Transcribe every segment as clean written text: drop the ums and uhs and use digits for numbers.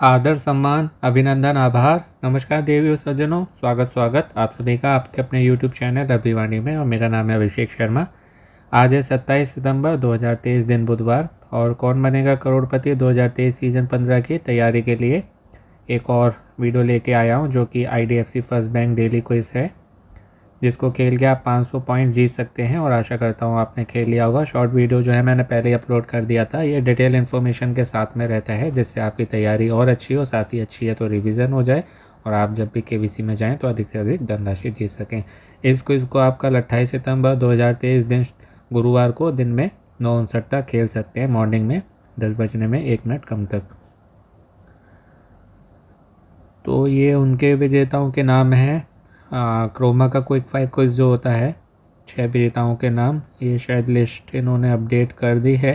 आदर, सम्मान, अभिनंदन, आभार। नमस्कार देवी और सज्जनों, स्वागत आप सभी का आपके अपने YouTube चैनल अभिवाणी में। और मेरा नाम है अभिषेक शर्मा। आज है 27 सितंबर 2023, दिन बुधवार। और कौन बनेगा करोड़पति 2023 सीजन 15 की तैयारी के लिए एक और वीडियो लेके आया हूँ, जो कि IDFC first bank daily quiz है, जिसको खेल के आप 500 पॉइंट जीत सकते हैं। और आशा करता हूँ आपने खेल लिया होगा। शॉर्ट वीडियो जो है मैंने पहले ही अपलोड कर दिया था। ये डिटेल इन्फॉर्मेशन के साथ में रहता है, जिससे आपकी तैयारी और अच्छी हो, साथ ही अच्छी है तो रिवीजन हो जाए, और आप जब भी KBC में जाएँ तो अधिक से अधिक धनराशि जीत सकें। इस क्विज को आप कल 28 सितंबर 2023 दिन गुरुवार को दिन में 9:59 तक खेल सकते हैं, मॉर्निंग में 10 बजने में 1 मिनट कम तक। तो ये उनके विजेताओं के नाम हैं। क्रोमा का क्विक 5 क्विज जो होता है, 6 विजेताओं के नाम, ये शायद लिस्ट इन्होंने अपडेट कर दी है।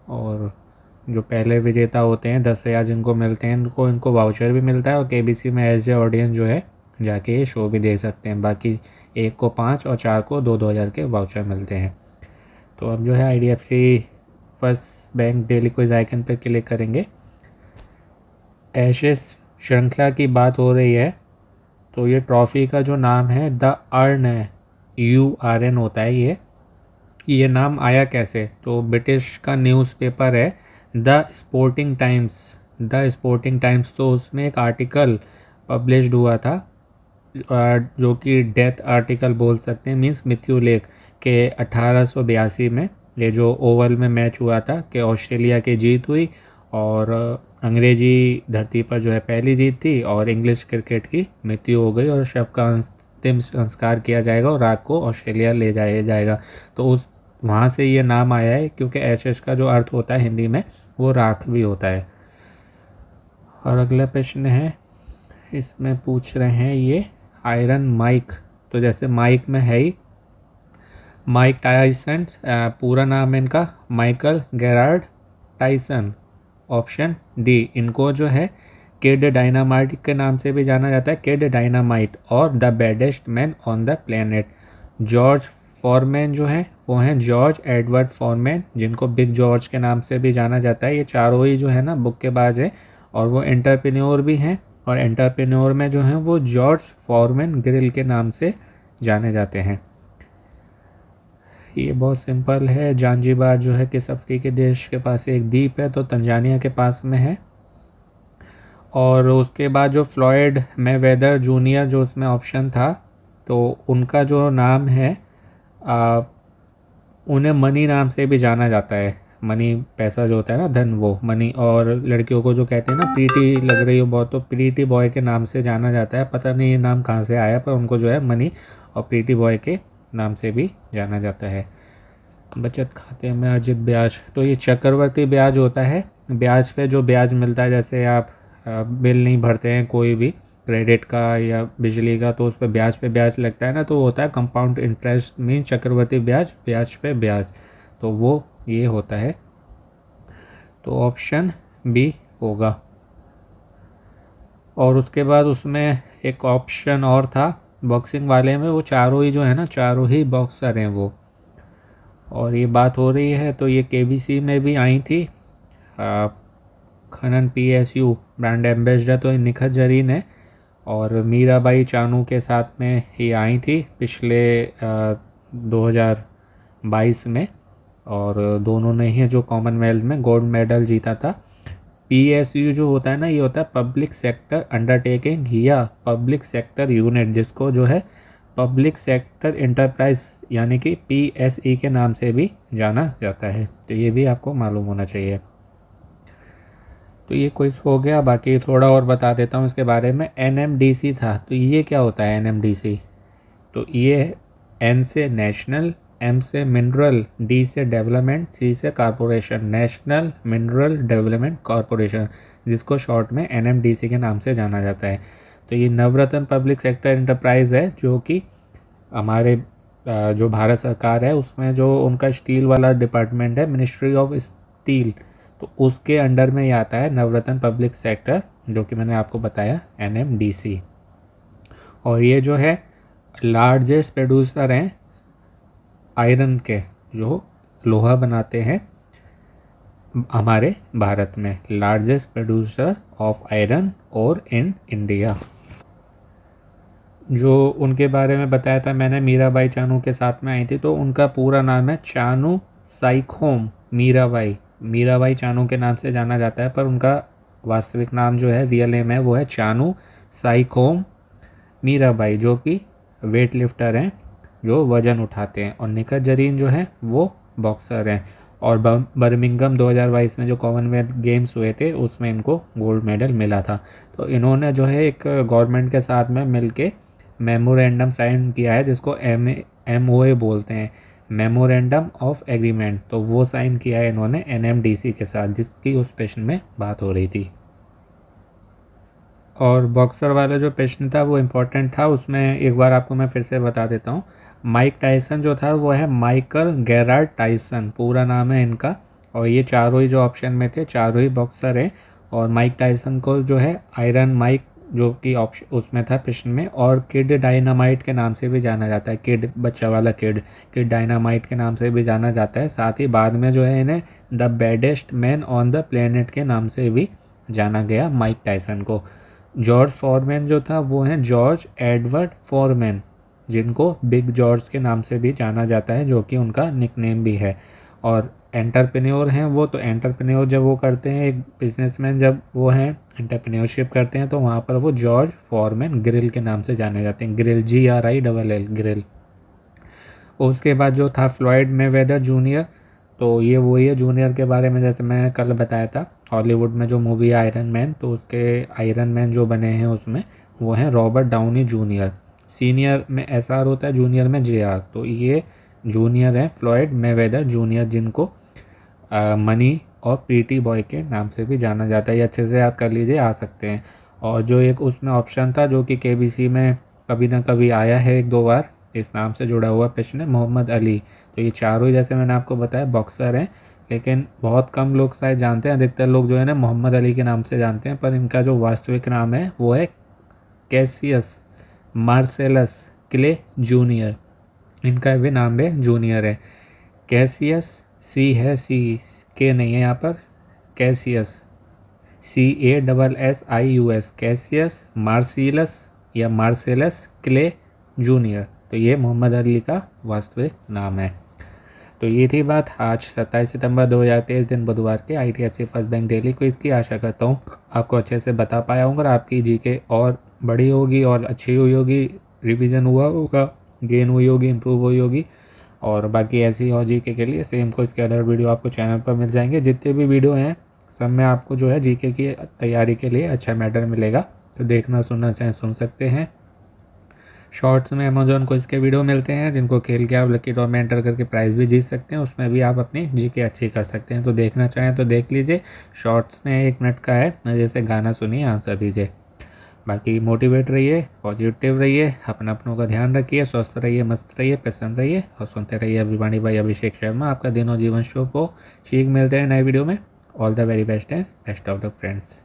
और जो पहले विजेता होते हैं 10,000 जिनको मिलते हैं, इनको वाउचर भी मिलता है, और KBC में एज ए ऑडियंस जो है जाके ये शो भी देख सकते हैं। बाकी 1 को 5 और 4 को 2-2 हज़ार के वाउचर मिलते हैं। तो अब जो है IDFC first bank daily quiz icon पर क्लिक करेंगे। एशेस श्रृंखला की बात हो रही है, तो ये ट्रॉफ़ी का जो नाम है द अर्न है, URN होता है। ये नाम आया कैसे? तो ब्रिटिश का न्यूज़पेपर है द स्पोर्टिंग टाइम्स। तो उसमें एक आर्टिकल पब्लिश्ड हुआ था, जो कि डेथ आर्टिकल बोल सकते हैं, मीन्स मृत्यु लेख के 1882 में ये जो ओवल में मैच हुआ था कि ऑस्ट्रेलिया की जीत हुई, और अंग्रेजी धरती पर जो है पहली जीत थी, और इंग्लिश क्रिकेट की मृत्यु हो गई, और शव का अंतिम संस्कार किया जाएगा और रात को ऑस्ट्रेलिया ले जाया जाएगा। तो उस वहाँ से ये नाम आया है, क्योंकि एशेस का जो अर्थ होता है हिंदी में वो राख भी होता है। और अगला प्रश्न है, इसमें पूछ रहे हैं ये आयरन माइक। तो जैसे माइक में है ही माइक टायसन, पूरा नाम है इनका Michael Gerard Tyson. Option D, इनको जो है किड डायनामाइट के नाम से भी जाना जाता है, किड डायनामाइट और the baddest man on the planet. George Foreman जो है वो हैं जॉर्ज एडवर्ड फॉरमैन, जिनको बिग जॉर्ज के नाम से भी जाना जाता है। ये चारों ही जो है ना बुक्केबाज हैं, और वो एंटरप्रेन्योर भी हैं, और एंटरप्रेन्योर में जो हैं वो जॉर्ज फॉरमैन ग्रिल के नाम से जाने जाते हैं। ये बहुत सिंपल है। जांजिबार जो है किस अफ्रीकी देश के पास एक द्वीप है? तो तंजानिया के पास में है। और उसके बाद जो फ्लॉयड मैवेदर जूनियर जो उसमें ऑप्शन था, तो उनका जो नाम है, उन्हें मनी नाम से भी जाना जाता है। मनी, पैसा जो होता है ना, धन, वो मनी। और लड़कियों को जो कहते हैं ना प्रीटी लग रही हो बहुत, तो प्रीटी बॉय के नाम से जाना जाता है। पता नहीं ये नाम कहाँ से आया, पर उनको जो है मनी और प्रीटी बॉय के नाम से भी जाना जाता है। बचत खाते में अर्जित ब्याज, तो ये चक्रवर्ती ब्याज होता है। ब्याज पे जो ब्याज मिलता है, जैसे आप बिल नहीं भरते हैं कोई भी, क्रेडिट का या बिजली का, तो उस पर ब्याज लगता है ना, तो वो होता है कंपाउंड इंटरेस्ट, मीन चक्रवर्ती ब्याज, ब्याज पे ब्याज। तो वो ये होता है। तो ऑप्शन बी होगा। और उसके बाद उसमें एक ऑप्शन और था बॉक्सिंग वाले में, वो चारों ही जो है ना, चारों ही बॉक्सर हैं वो। और ये बात हो रही है तो ये KBC में भी आई थी। खनन PSU ब्रांड एम्बेसडर तो निखत जरीन है, और मीराबाई चानू के साथ में ये आई थी पिछले 2022 में। और दोनों ने ही जो कॉमनवेल्थ में गोल्ड मेडल जीता था। PSU जो होता है ना, ये होता है पब्लिक सेक्टर अंडरटेकिंग या पब्लिक सेक्टर यूनिट, जिसको जो है पब्लिक सेक्टर इंटरप्राइज यानी कि PSE के नाम से भी जाना जाता है। तो ये भी आपको मालूम होना चाहिए। तो ये क्विज हो गया। बाकी थोड़ा और बता देता हूँ इसके बारे में। NMDC था, तो ये क्या होता है NMDC? तो ये N से नेशनल, M से मिनरल, D से डेवलपमेंट, C से corporation, national mineral development corporation, जिसको शॉर्ट में NMDC के नाम से जाना जाता है। तो ये नवरत्न पब्लिक सेक्टर इंटरप्राइज है, जो कि हमारे जो भारत सरकार है उसमें जो उनका स्टील वाला डिपार्टमेंट है, मिनिस्ट्री ऑफ स्टील, तो उसके अंडर में ही आता है नवरत्न पब्लिक सेक्टर, जो कि मैंने आपको बताया NMDC। और ये जो है लार्जेस्ट प्रोड्यूसर हैं आयरन के, जो लोहा बनाते हैं। हमारे भारत में, लार्जेस्ट प्रोड्यूसर ऑफ आयरन और इन इंडिया। जो उनके बारे में बताया था मैंने, मीराबाई चानू के साथ में आई थी, तो उनका पूरा नाम है चानू साइखोम मीराबाई। मीराबाई चानू के नाम से जाना जाता है, पर उनका वास्तविक नाम जो है, रियल नेम है, वो है चानू साइखोम मीराबाई, जो कि वेट लिफ्टर हैं, जो वज़न उठाते हैं। और निखत जरीन जो है वो बॉक्सर हैं। और बर्मिंघम 2022 में जो कॉमनवेल्थ गेम्स हुए थे उसमें इनको गोल्ड मेडल मिला था। तो इन्होंने जो है एक गवर्नमेंट के साथ में मिलके मेमोरेंडम साइन किया है, जिसको MOA बोलते हैं, मेमोरेंडम ऑफ एग्रीमेंट। तो वो साइन किया है इन्होंने NMDC के साथ, जिसकी उस प्रश्न में बात हो रही थी। और बॉक्सर वाला जो प्रश्न था वो इम्पोर्टेंट था, उसमें एक बार आपको मैं फिर से बता देता हूँ। माइक टाइसन जो था वो है माइकल गेरार्ड टाइसन, पूरा नाम है इनका। और ये चारों ही जो ऑप्शन में थे, चारों ही बॉक्सर हैं। और माइक टाइसन को जो है आयरन माइक, जो कि ऑप्शन उसमें था प्रश्न में, और किड डायनामाइट के नाम से भी जाना जाता है। किड, बच्चा वाला किड, किड डायनामाइट के नाम से भी जाना जाता है। साथ ही बाद में जो है इन्हें the baddest man on the planet के नाम से भी जाना गया माइक टाइसन को। जॉर्ज फॉरमैन जो था वो है जॉर्ज एडवर्ड फॉरमैन, जिनको बिग जॉर्ज के नाम से भी जाना जाता है, जो कि उनका निकनेम भी है। और एंटरप्रेन्योर हैं वो, तो एंटरप्रेन्योर जब वो करते हैं, एक बिजनेसमैन जब वो हैं एंटरप्रेन्योरशिप करते हैं, तो वहाँ पर वो जॉर्ज फॉरमैन ग्रिल के नाम से जाने जाते हैं। Grill, GRILL, grill. उसके बाद जो था फ्लॉयड मेवेदर जूनियर, तो ये वही है जूनियर के बारे में, जैसे मैंने कल बताया था, हॉलीवुड में जो मूवी है आयरन मैन, तो उसके आयरन मैन जो बने हैं उसमें वो हैं रॉबर्ट डाउनी जूनियर। सीनियर में SR होता है, जूनियर में JR। तो ये जूनियर है फ्लॉयड मेवेदर जूनियर, जिनको मनी और प्रीटी बॉय के नाम से भी जाना जाता है। ये अच्छे से याद कर लीजिए, आ सकते हैं। और जो एक उसमें ऑप्शन था जो कि KBC में कभी ना कभी आया है एक दो बार, इस नाम से जुड़ा हुआ प्रश्न है, मोहम्मद अली। तो ये चारों ही, जैसे मैंने आपको बताया, बॉक्सर हैं, लेकिन बहुत कम लोग शायद जानते हैं। अधिकतर लोग जो है ना मोहम्मद अली के नाम से जानते हैं, पर इनका जो वास्तविक नाम है वो है कैसियस मार्सेलस क्ले जूनियर। इनका भी नाम है जूनियर है। कैसियस, सी है, सी के नहीं है यहाँ पर, कैसियस, CASSIUS, कैसियस मार्सिलस या मार्सेलस क्ले जूनियर। तो ये मोहम्मद अली का वास्तविक नाम है। तो ये थी बात आज 27 सितंबर 2023 दिन बुधवार के IDFC first bank daily quiz की। आशा करता हूँ आपको अच्छे से बता पाया हूँ, और आपकी GK और बड़ी होगी और अच्छी हुई होगी, रिवीजन हुआ होगा, गेन हुई होगी, इम्प्रूव हुई होगी। और बाकी ऐसी और GK के लिए सेम कुछ के अदर वीडियो आपको चैनल पर मिल जाएंगे। जितने भी वीडियो हैं सब में आपको जो है GK की तैयारी के लिए अच्छा मैटर मिलेगा, तो देखना सुनना चाहें सुन सकते हैं। शॉर्ट्स में अमेजोन को इसके वीडियो मिलते हैं, जिनको खेल के आप लकी ड्रॉ में एंटर करके प्राइस भी जीत सकते हैं। उसमें भी आप अपनी GK अच्छी कर सकते हैं, तो देखना चाहें तो देख लीजिए। शॉर्ट्स में 1 मिनट का है, मज़े से गाना सुनिए, आंसर दीजिए। बाकी मोटिवेट रहिए, पॉजिटिव रहिए, अपनों का ध्यान रखिए, स्वस्थ रहिए, मस्त रहिए, प्रसन्न रहिए, और सुनते रहिए अभिवाणी भाई अभिषेक शर्मा। आपका दिन और जीवन शुभ हो। ठीक, मिलते हैं नए वीडियो में। All the very best and best of the friends.